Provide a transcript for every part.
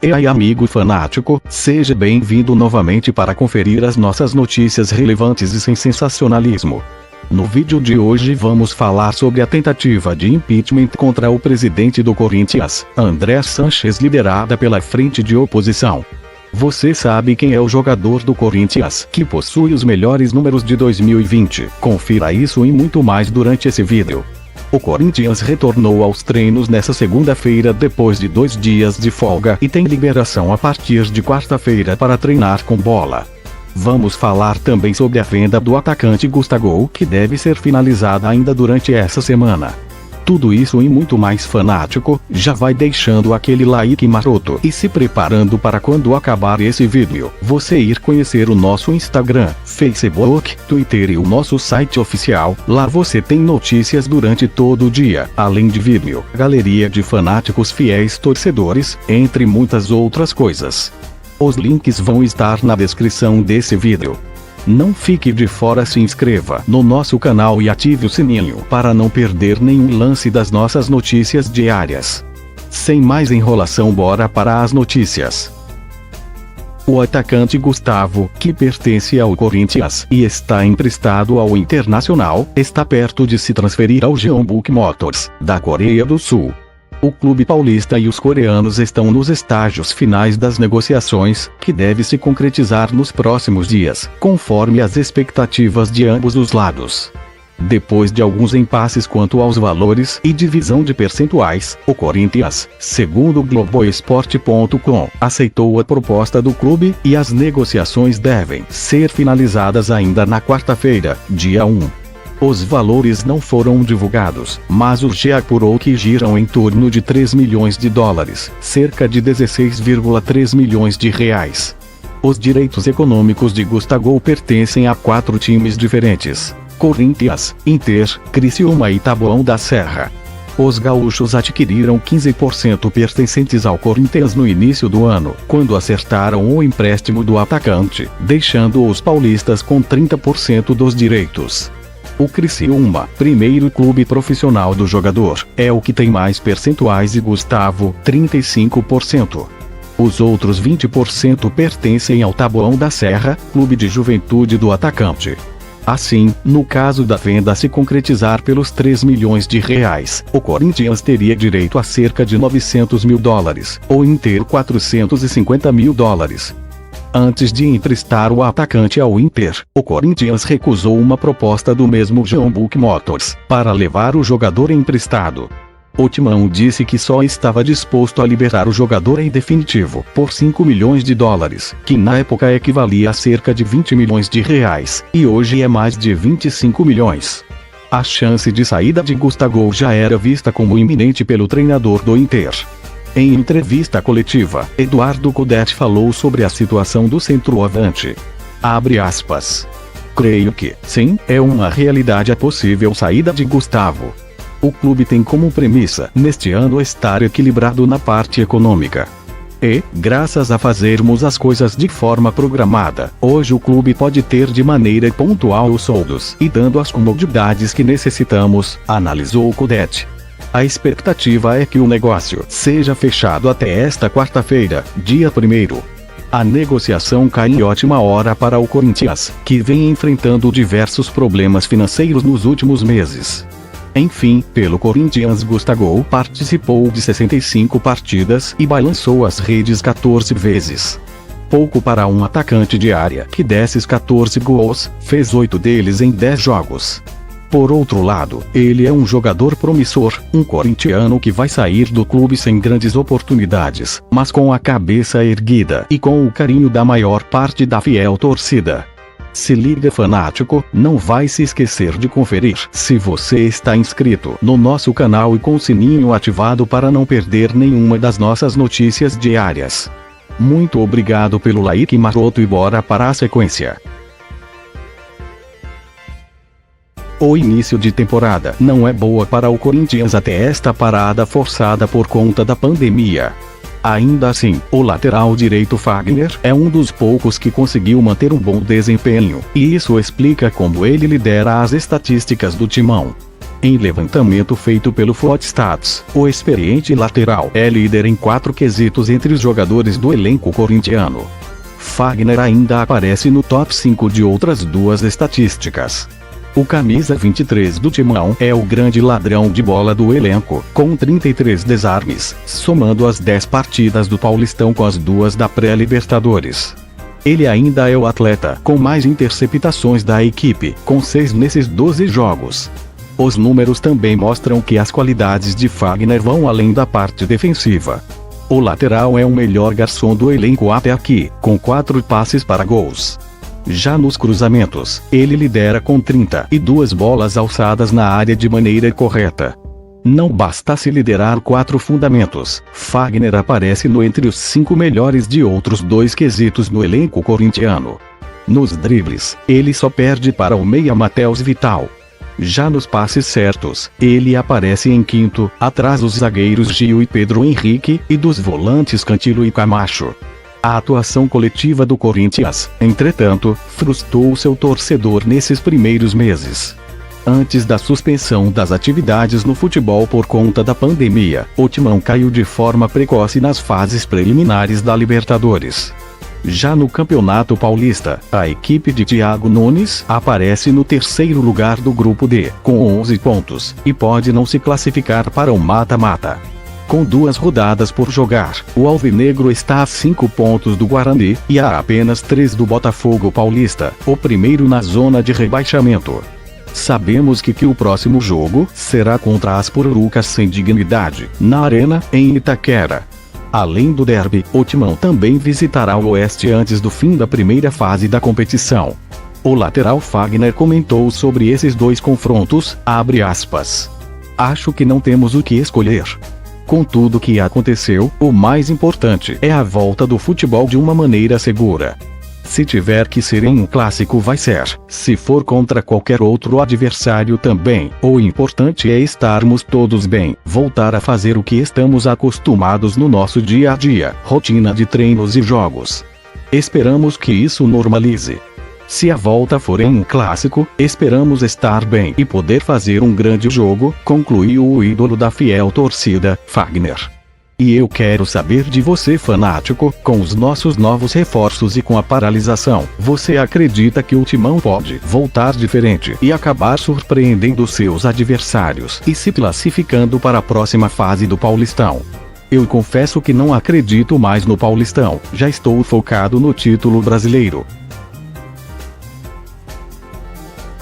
E aí, amigo fanático, seja bem-vindo novamente para conferir as nossas notícias relevantes e sem sensacionalismo. No vídeo de hoje vamos falar sobre a tentativa de impeachment contra o presidente do Corinthians, André Sanches, liderada pela Frente de Oposição. Você sabe quem é o jogador do Corinthians que possui os melhores números de 2020? Confira isso e muito mais durante esse vídeo. O Corinthians retornou aos treinos nesta segunda-feira depois de 2 dias de folga e tem liberação a partir de quarta-feira para treinar com bola. Vamos falar também sobre a venda do atacante Gustavo, que deve ser finalizada ainda durante essa semana. Tudo isso e muito mais, fanático, já vai deixando aquele like maroto e se preparando para quando acabar esse vídeo, você ir conhecer o nosso Instagram, Facebook, Twitter e o nosso site oficial. Lá você tem notícias durante todo o dia, além de vídeo, galeria de fanáticos fiéis torcedores, entre muitas outras coisas. Os links vão estar na descrição desse vídeo. Não fique de fora, se inscreva no nosso canal e ative o sininho para não perder nenhum lance das nossas notícias diárias. Sem mais enrolação, bora para as notícias. O atacante Gustavo, que pertence ao Corinthians e está emprestado ao Internacional, está perto de se transferir ao Jeonbuk Motors, da Coreia do Sul. O clube paulista e os coreanos estão nos estágios finais das negociações, que deve se concretizar nos próximos dias, conforme as expectativas de ambos os lados. Depois de alguns impasses quanto aos valores e divisão de percentuais, o Corinthians, segundo o Globoesporte.com, aceitou a proposta do clube e as negociações devem ser finalizadas ainda na quarta-feira, dia 1. Os valores não foram divulgados, mas o GE apurou que giram em torno de 3 milhões de dólares, cerca de 16,3 milhões de reais. Os direitos econômicos de Gustavo pertencem a 4 times diferentes: Corinthians, Inter, Criciúma e Taboão da Serra. Os gaúchos adquiriram 15% pertencentes ao Corinthians no início do ano, quando acertaram o empréstimo do atacante, deixando os paulistas com 30% dos direitos. O Criciúma, primeiro clube profissional do jogador, é o que tem mais percentuais e Gustavo, 35%. Os outros 20% pertencem ao Taboão da Serra, clube de juventude do atacante. Assim, no caso da venda se concretizar pelos 3 milhões de reais, o Corinthians teria direito a cerca de 900 mil dólares, ou Inter 450 mil dólares. Antes de emprestar o atacante ao Inter, o Corinthians recusou uma proposta do mesmo Jeonbuk Motors para levar o jogador emprestado. O Timão disse que só estava disposto a liberar o jogador em definitivo por 5 milhões de dólares, que na época equivalia a cerca de 20 milhões de reais, e hoje é mais de 25 milhões. A chance de saída de Gustavo já era vista como iminente pelo treinador do Inter. Em entrevista coletiva, Eduardo Cudete falou sobre a situação do centroavante. Abre aspas. Creio que, sim, é uma realidade a possível saída de Gustavo. O clube tem como premissa, neste ano, estar equilibrado na parte econômica. E, graças a fazermos as coisas de forma programada, hoje o clube pode ter de maneira pontual os soldos e dando as comodidades que necessitamos, analisou Cudete. A expectativa é que o negócio seja fechado até esta quarta-feira, dia 1º. A negociação cai em ótima hora para o Corinthians, que vem enfrentando diversos problemas financeiros nos últimos meses. Enfim, pelo Corinthians, Gustavo participou de 65 partidas e balançou as redes 14 vezes. Pouco para um atacante de área que desses 14 gols, fez 8 deles em 10 jogos. Por outro lado, ele é um jogador promissor, um corintiano que vai sair do clube sem grandes oportunidades, mas com a cabeça erguida e com o carinho da maior parte da fiel torcida. Se liga, fanático, não vai se esquecer de conferir se você está inscrito no nosso canal e com o sininho ativado para não perder nenhuma das nossas notícias diárias. Muito obrigado pelo like maroto e bora para a sequência. O início de temporada não é boa para o Corinthians até esta parada forçada por conta da pandemia. Ainda assim, o lateral direito Fagner é um dos poucos que conseguiu manter um bom desempenho, e isso explica como ele lidera as estatísticas do timão. Em levantamento feito pelo Fotstats, o experiente lateral é líder em 4 quesitos entre os jogadores do elenco corintiano. Fagner ainda aparece no top 5 de outras 2 estatísticas. O camisa 23 do Timão é o grande ladrão de bola do elenco, com 33 desarmes, somando as 10 partidas do Paulistão com as 2 da pré-Libertadores. Ele ainda é o atleta com mais interceptações da equipe, com 6 nesses 12 jogos. Os números também mostram que as qualidades de Fagner vão além da parte defensiva. O lateral é o melhor garçom do elenco até aqui, com 4 passes para gols. Já nos cruzamentos, ele lidera com 32 bolas alçadas na área de maneira correta. Não bastasse liderar 4 fundamentos, Fagner aparece entre os 5 melhores de outros 2 quesitos no elenco corintiano. Nos dribles, ele só perde para o meia Matheus Vital. Já nos passes certos, ele aparece em quinto, atrás dos zagueiros Gil e Pedro Henrique, e dos volantes Cantilo e Camacho. A atuação coletiva do Corinthians, entretanto, frustrou seu torcedor nesses primeiros meses. Antes da suspensão das atividades no futebol por conta da pandemia, o Timão caiu de forma precoce nas fases preliminares da Libertadores. Já no Campeonato Paulista, a equipe de Thiago Nunes aparece no 3º lugar do grupo D, com 11 pontos, e pode não se classificar para o mata-mata. Com 2 rodadas por jogar, o alvinegro está a 5 pontos do Guarani, e a apenas 3 do Botafogo Paulista, o primeiro na zona de rebaixamento. Sabemos que o próximo jogo será contra as Pururucas sem dignidade, na Arena, em Itaquera. Além do derby, o Timão também visitará o Oeste antes do fim da primeira fase da competição. O lateral Fagner comentou sobre esses 2 confrontos, abre aspas. Acho que não temos o que escolher. Com tudo o que aconteceu, o mais importante é a volta do futebol de uma maneira segura. Se tiver que ser em um clássico vai ser, se for contra qualquer outro adversário também, o importante é estarmos todos bem, voltar a fazer o que estamos acostumados no nosso dia a dia, rotina de treinos e jogos. Esperamos que isso normalize. Se a volta for em um clássico, esperamos estar bem e poder fazer um grande jogo, concluiu o ídolo da fiel torcida, Fagner. E eu quero saber de você, fanático, com os nossos novos reforços e com a paralisação, você acredita que o Timão pode voltar diferente e acabar surpreendendo seus adversários e se classificando para a próxima fase do Paulistão? Eu confesso que não acredito mais no Paulistão, já estou focado no título brasileiro.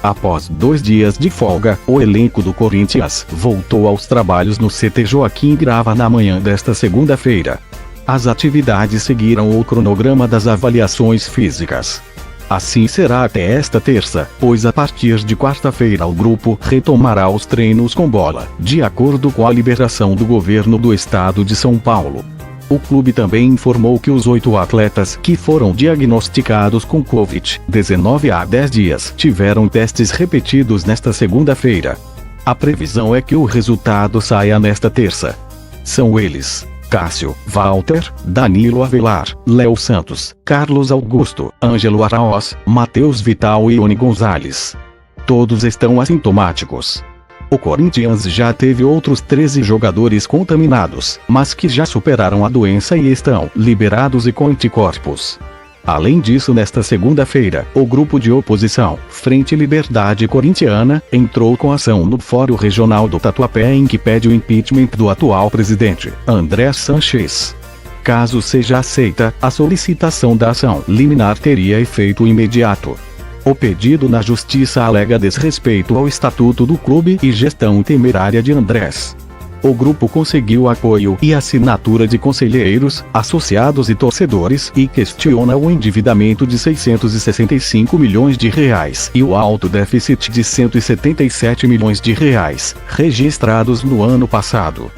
Após 2 dias de folga, o elenco do Corinthians voltou aos trabalhos no CT Joaquim Grava na manhã desta segunda-feira. As atividades seguiram o cronograma das avaliações físicas. Assim será até esta terça, pois a partir de quarta-feira o grupo retomará os treinos com bola, de acordo com a liberação do governo do estado de São Paulo. O clube também informou que os 8 atletas que foram diagnosticados com Covid-19 há 10 dias tiveram testes repetidos nesta segunda-feira. A previsão é que o resultado saia nesta terça. São eles: Cássio, Walter, Danilo Avelar, Léo Santos, Carlos Augusto, Ângelo Araoz, Matheus Vital e Ione Gonzalez. Todos estão assintomáticos. O Corinthians já teve outros 13 jogadores contaminados, mas que já superaram a doença e estão liberados e com anticorpos. Além disso, nesta segunda-feira, o grupo de oposição, Frente Liberdade Corintiana, entrou com ação no Fórum Regional do Tatuapé em que pede o impeachment do atual presidente, André Sanches. Caso seja aceita, a solicitação da ação liminar teria efeito imediato. O pedido na justiça alega desrespeito ao estatuto do clube e gestão temerária de Andrés. O grupo conseguiu apoio e assinatura de conselheiros, associados e torcedores e questiona o endividamento de R$665 milhões e o alto déficit de R$177 milhões registrados no ano passado.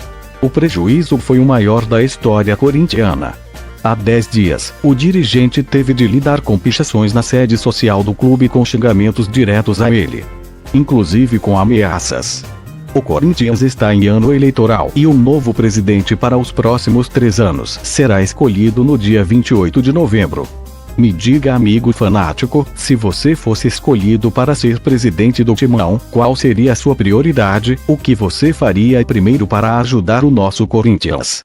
O prejuízo foi o maior da história corintiana. Há 10 dias, o dirigente teve de lidar com pichações na sede social do clube com xingamentos diretos a ele, inclusive com ameaças. O Corinthians está em ano eleitoral e o novo presidente para os próximos 3 anos será escolhido no dia 28 de novembro. Me diga, amigo fanático, se você fosse escolhido para ser presidente do Timão, qual seria a sua prioridade, o que você faria primeiro para ajudar o nosso Corinthians?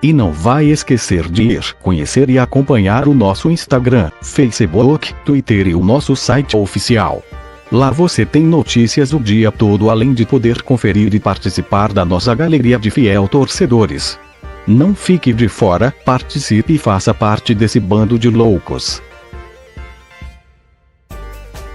E não vai esquecer de ir conhecer e acompanhar o nosso Instagram, Facebook, Twitter e o nosso site oficial. Lá você tem notícias o dia todo, além de poder conferir e participar da nossa galeria de fiel torcedores. Não fique de fora, participe e faça parte desse bando de loucos.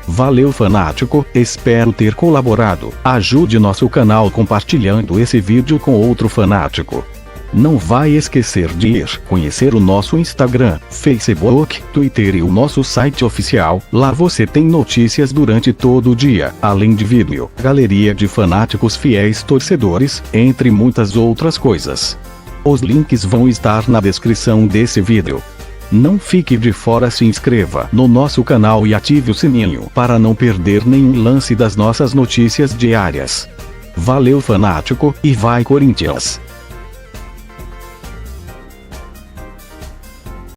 Valeu, fanático, espero ter colaborado. Ajude nosso canal compartilhando esse vídeo com outro fanático. Não vai esquecer de ir conhecer o nosso Instagram, Facebook, Twitter e o nosso site oficial. Lá você tem notícias durante todo o dia, além de vídeo, galeria de fanáticos fiéis torcedores, entre muitas outras coisas. Os links vão estar na descrição desse vídeo. Não fique de fora, se inscreva no nosso canal e ative o sininho para não perder nenhum lance das nossas notícias diárias. Valeu, fanático, e vai Corinthians!